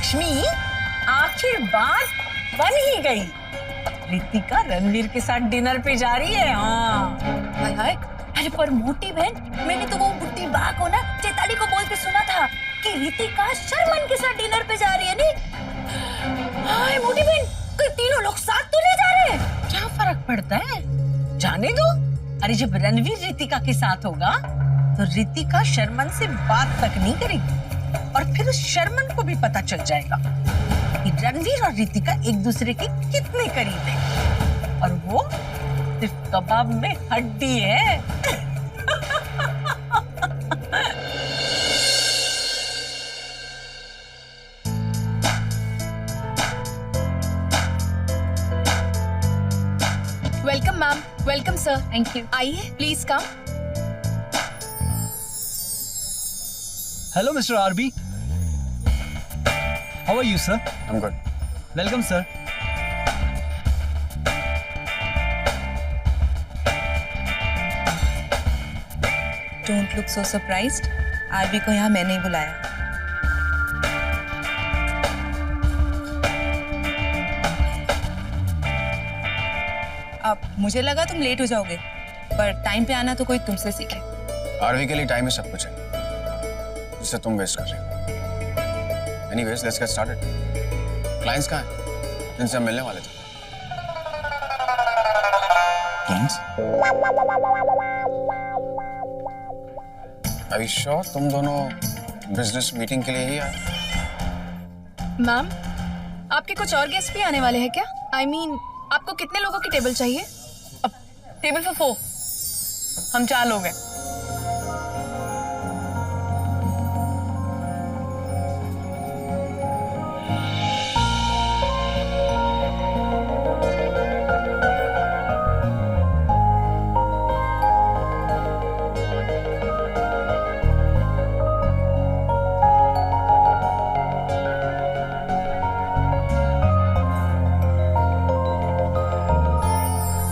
लक्ष्मी, आखिर बात बन ही गई। रितिका रणवीर के साथ डिनर पे जा रही है। हाँ हाय हाय, अरे पर मोटी बहन, मैंने तो वो बुढ़ी बा को ना चैताली को बोलते सुना था कि रितिका शर्मन के साथ डिनर पे जा रही है। नहीं हाय मोटी बहन, कोई तीनों लोग साथ तो नहीं जा रहे हैं? क्या फर्क पड़ता है, जाने दो। अरे जब रणवीर रितिका के साथ होगा तो रितिका शर्मन से बात तक नहीं करेगी और फिर उस शर्मन को भी पता चल जाएगा कि रणवीर और रितिका एक दूसरे के कितने करीब हैं और वो सिर्फ कबाब में हड्डी है। Welcome ma'am, welcome sir. Thank you. आइए please come. Hello, Mr. RB. How are you, sir? I'm good. Welcome, sir. Don't look so surprised. Aarvi को यहाँ मैंने ही बुलाया। अब मुझे लगा तुम लेट हो जाओगे, पर टाइम पे आना तो कोई तुमसे सीखे। आरवी के लिए टाइम ही सब कुछ है, जिससे तुम वेस्ट कर रहे हो। Anyways, let's get started. Clients कहाँ हैं, जिनसे हम मिलने वाले थे? Clients? Are you sure तुम दोनों बिजनेस मीटिंग के लिए ही आए? मैम, आपके कुछ और गेस्ट भी आने वाले हैं क्या? I mean, आपको कितने लोगों की टेबल चाहिए? Table for 4। हम 4 लोग हैं।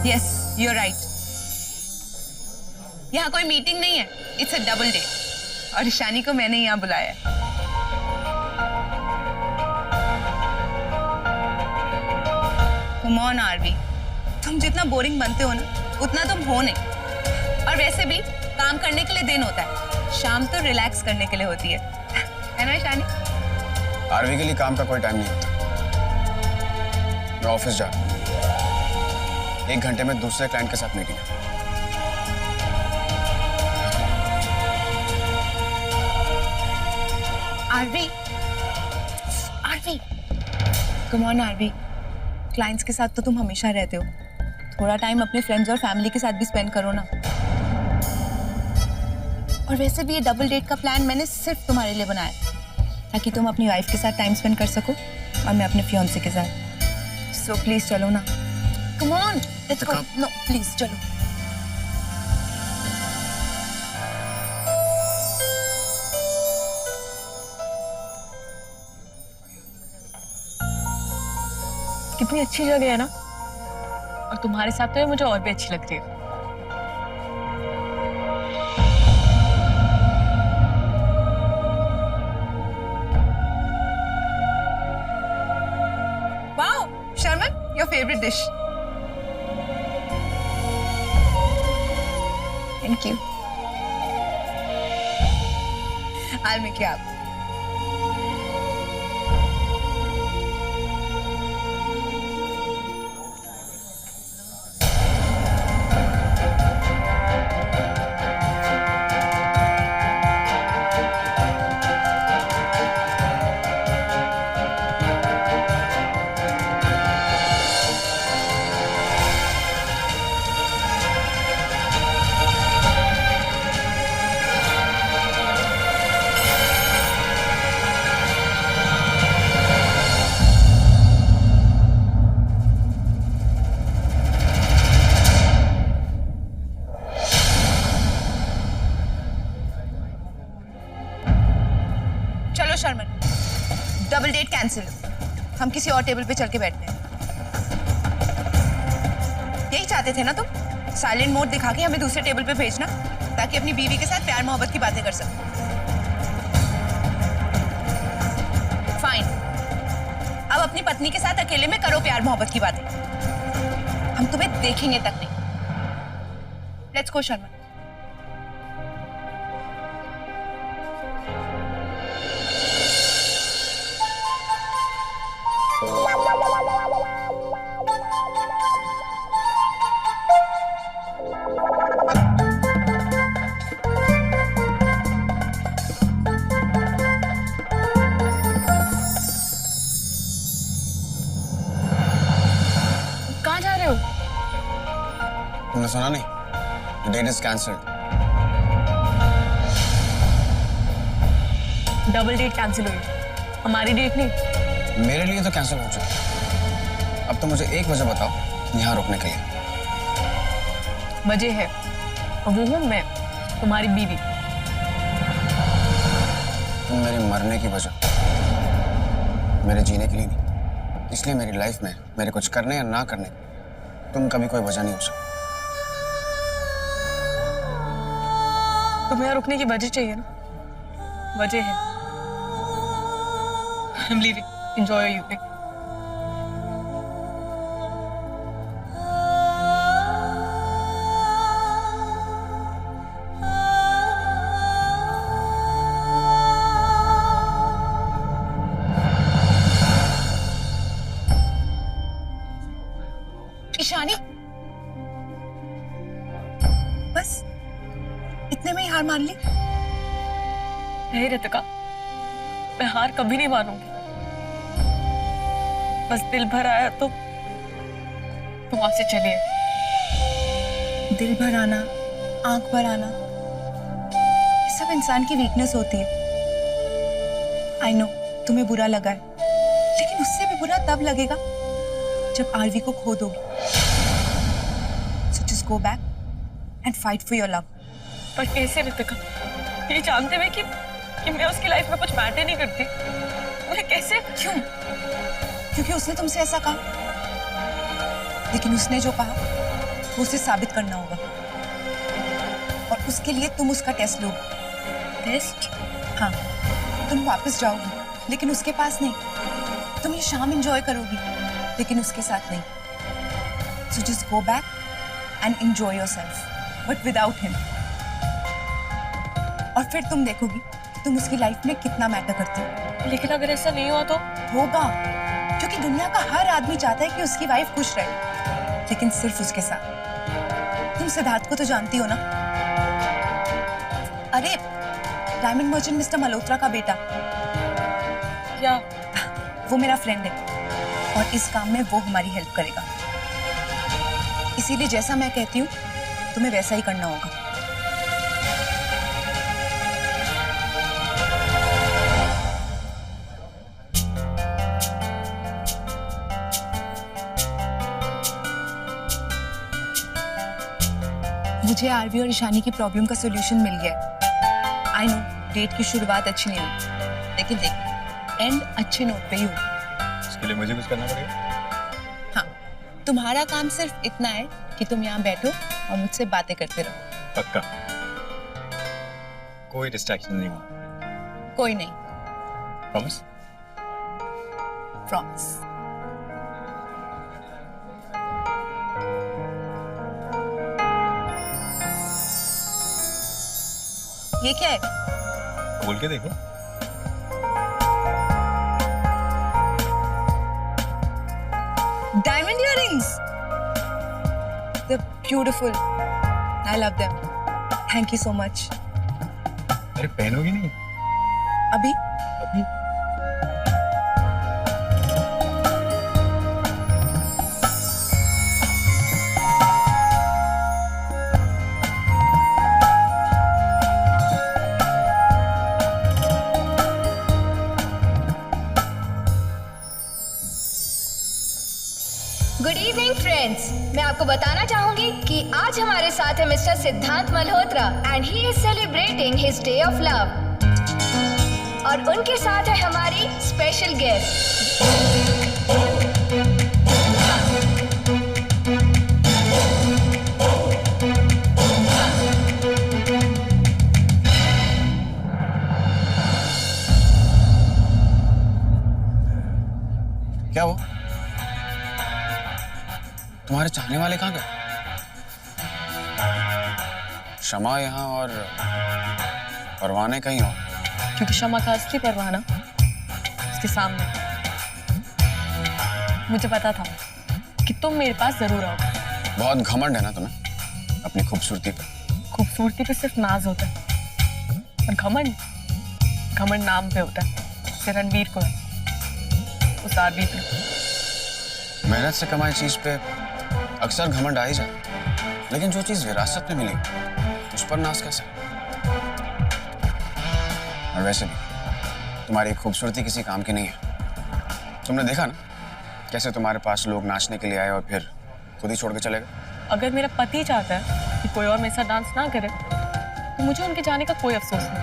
Yes, you're right. यहाँ कोई मीटिंग नहीं है, इट्स अ डबल डेट और ईशानी को मैंने यहाँ बुलाया है। Come on आरवी, तुम जितना बोरिंग बनते हो ना, उतना तुम हो नहीं। और वैसे भी काम करने के लिए दिन होता है, शाम तो रिलैक्स करने के लिए होती है ना ईशानी? आरवी के लिए काम का कोई टाइम नहीं होता। मैं ऑफिस जा रहा हूँ, 1 घंटे में दूसरे क्लाइंट के साथ मीटिंग है। Aarvi, Aarvi, come on Aarvi, clients के साथ तो तुम हमेशा रहते हो, थोड़ा टाइम अपने फ्रेंड्स और फैमिली के साथ भी स्पेंड करो ना। और वैसे भी ये डबल डेट का प्लान मैंने सिर्फ तुम्हारे लिए बनाया, ताकि तुम अपनी वाइफ के साथ टाइम स्पेंड कर सको और मैं अपने फियांसे के साथ। सो प्लीज चलो ना, come on, let's go. No please चलो। कितनी अच्छी जगह है ना, और तुम्हारे साथ तो ये मुझे और भी अच्छी लगती है। Wow, Sharman, your favourite dish. Thank you. I'll make you up. Sharman, double date cancel. हम किसी और टेबल पे चल के बैठते हैं। यही चाहते थे ना तुम? साइलेंट मोड दिखा के हमें दूसरे टेबल पे भेजना, ताकि अपनी बीवी के साथ प्यार मोहब्बत की बातें कर सको। फाइन, अब अपनी पत्नी के साथ अकेले में करो प्यार मोहब्बत की बातें। हम तुम्हें देखेंगे तक नहीं। Let's go Sharma. कहाँ जा रहे हो? तुमने सुना नहीं? The date is cancelled. Double date cancel हुई, हमारी डेट नहीं। मेरे लिए तो कैंसिल हो चुका। अब तो मुझे एक वजह बताओ यहाँ रुकने के लिए। वजह है, और वो हूँ मैं, तुम्हारी बीवी। तुम मेरे मरने की वजह, मेरे जीने के लिए नहीं। इसलिए मेरी लाइफ में मेरे कुछ करने या ना करने तुम कभी कोई वजह नहीं हो सकती। तुम्हें यहाँ रुकने की वजह चाहिए ना? वजह है। I'm leaving. Enjoy your evening. Ishani, बस इतने में ही हार मान ली? नहीं रितिका, मैं हार कभी नहीं मानूंगी। बस दिल भर आया तो तुम वहां से चलिए। दिल भर आना, आंख भर आना, ये सब इंसान की वीकनेस होती है। आई नो तुम्हें बुरा लगा है, लेकिन उससे भी बुरा तब लगेगा जब आरवी को खो दोगी। So just go back and fight for your love. पर कैसे रितिका? ये जानते हुए कि मैं उसकी लाइफ में कुछ मैटर नहीं करती, मैं कैसे? क्यों? क्योंकि उसने तुमसे ऐसा कहा। लेकिन उसने जो कहा वो उसे साबित करना होगा, और उसके लिए तुम उसका टेस्ट लोगे। टेस्ट? हाँ, तुम वापस जाओगी, लेकिन उसके पास नहीं। तुम ये शाम एंजॉय करोगी, लेकिन उसके साथ नहीं। So just go back and enjoy yourself, but without him. और फिर तुम देखोगी कि तुम उसकी लाइफ में कितना मैटर करती हो। लेकिन अगर ऐसा नहीं हुआ तो? होगा, क्योंकि दुनिया का हर आदमी चाहता है कि उसकी वाइफ खुश रहे, लेकिन सिर्फ उसके साथ। तुम सिद्धार्थ को तो जानती हो ना? अरे डायमंड मर्चेंट मिस्टर मल्होत्रा का बेटा। क्या? वो मेरा फ्रेंड है, और इस काम में वो हमारी हेल्प करेगा। इसीलिए जैसा मैं कहती हूँ तुम्हें वैसा ही करना होगा। मुझे आरवी और ईशानी की प्रॉब्लम का सॉल्यूशन मिल गया है। आई नो डेट की शुरुआत अच्छी नहीं हुई, लेकिन देखो एंड अच्छे नोट पे ही हो। इसके लिए मुझे कुछ करना पड़ेगा? हाँ, तुम्हारा काम सिर्फ इतना है कि तुम यहाँ बैठो और मुझसे बातें करते रहो। पक्का? कोई डिस्ट्रैक्शन नहीं हुआ? कोई नहीं। प्रॉमिस? प्रॉमिस। ये क्या है? खोल के देखो। Diamond earrings. They're beautiful. I love them. Thank you so much. अरे पहनोगी नहीं? अभी? अभी? गुड इवनिंग फ्रेंड्स, मैं आपको बताना चाहूंगी कि आज हमारे साथ है मिस्टर सिद्धांत Malhotra and he is celebrating his day of love. और उनके साथ है हमारी स्पेशल गेस्ट। क्या हुआ? तुम्हारे चाहने वाले कहाँ गए? शमा यहाँ और परवाने कहीं और। क्योंकि शमा का असली परवाना उसके सामने। मुझे पता था कि तुम मेरे पास जरूर आओगे। बहुत घमंड है ना तुम्हें अपनी खूबसूरती पे। खूबसूरती पे सिर्फ नाज होता है, और घमंड नाम पे होता है। उससे रणवीर को है, उस आदमी पे। मेहनत से कमाई चीज पे अक्सर घमंड आ ही जाए, लेकिन जो चीज विरासत में मिली उस पर नाज कैसे? और वैसे भी तुम्हारी खूबसूरती किसी काम की नहीं है। तुमने देखा ना कैसे तुम्हारे पास लोग नाचने के लिए आए और फिर खुद ही छोड़ के चले गए। अगर मेरा पति चाहता है कि कोई और मेरे साथ डांस ना करे तो मुझे उनके जाने का कोई अफसोस नहीं।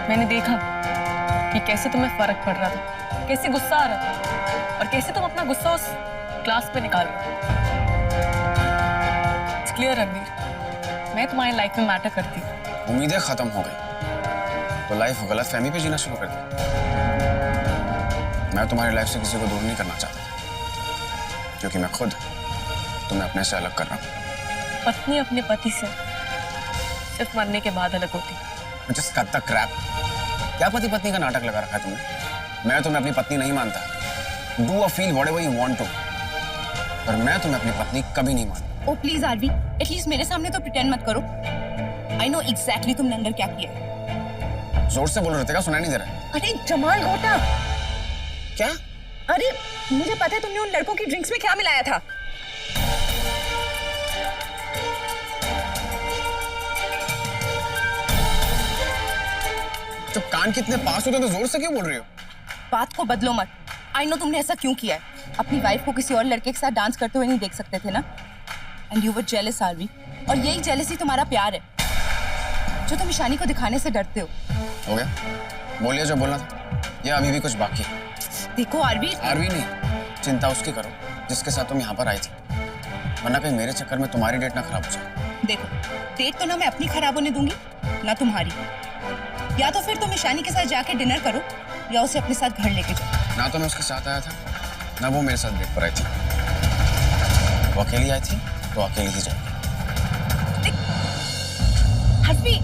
मैंने देखा कि कैसे तुम्हें फर्क पड़ रहा था, कैसे गुस्सा आ रहा था, और कैसे तुम अपना गुस्सा उस क्लास पे निकाल रहे हो। इट्स क्लियर रणवीर, मैं तुम्हारी लाइफ में मैटर करती हूँ। उम्मीदें खत्म हो गई तो लाइफ गलत फहमी पे जीना शुरू कर दी। मैं तुम्हारी लाइफ से किसी को दूर नहीं करना चाहता, क्योंकि मैं खुद तुम्हें अपने से अलग कर रहा हूँ। पत्नी अपने पति से सिर्फ मरने के बाद अलग होती है। Just cut the crap। क्या पति पत्नी का नाटक लगा रखा है तुमने? मैं तुम्हें अपनी पत्नी नहीं मानता। Do or feel whatever you want to। पर मैं तुम्हें अपनी पत्नी कभी नहीं मानता। ओ प्लीज आरवी, एटलीस्ट मेरे सामने तो प्रिटेंड मत करो। आई नो एग्जैक्टली तुमने अंदर क्या किया है। जोर से बोल रहे थे क्या? सुनाई नहीं दे रहा? अरे जमाल घोटा, क्या? अरे मुझे पता है तुमने उन लड़कों की ड्रिंक्स में क्या मिलाया था। जब कान कितने पास होते तो जोर से क्यों बोल रही हो? बात को बदलो मत। आई नो तुमने ऐसा क्यों किया है। अपनी वाइफ को किसी और लड़के के साथ डांस करते हुए नहीं देख सकते थे ना। And you were jealous Aarvi, और यही जेलसी तुम्हारा प्यार है जो तुम ईशानी को दिखाने से डरते हो। हो गया? बोलिए जो बोलना था, या अभी भी कुछ बाकी है? देखो आरवी, आरवी नहीं, चिंता उसकी करो जिसके साथ तुम यहाँ पर आई थी, वरना कहीं मेरे चक्कर में तुम्हारी डेट ना खराब हो जाए। देखो डेट तो ना मैं अपनी खराब होने दूंगी ना तुम्हारी। या तो फिर तुम ईशानी के साथ जाके डिनर करो या उसे अपने साथ घर लेके जाओ। ना तो मैं उसके साथ आया था, ना वो मेरे साथ डेट पर आई थी। वो अकेली आई थी तो अकेली ही जाएगी। हर्षवी,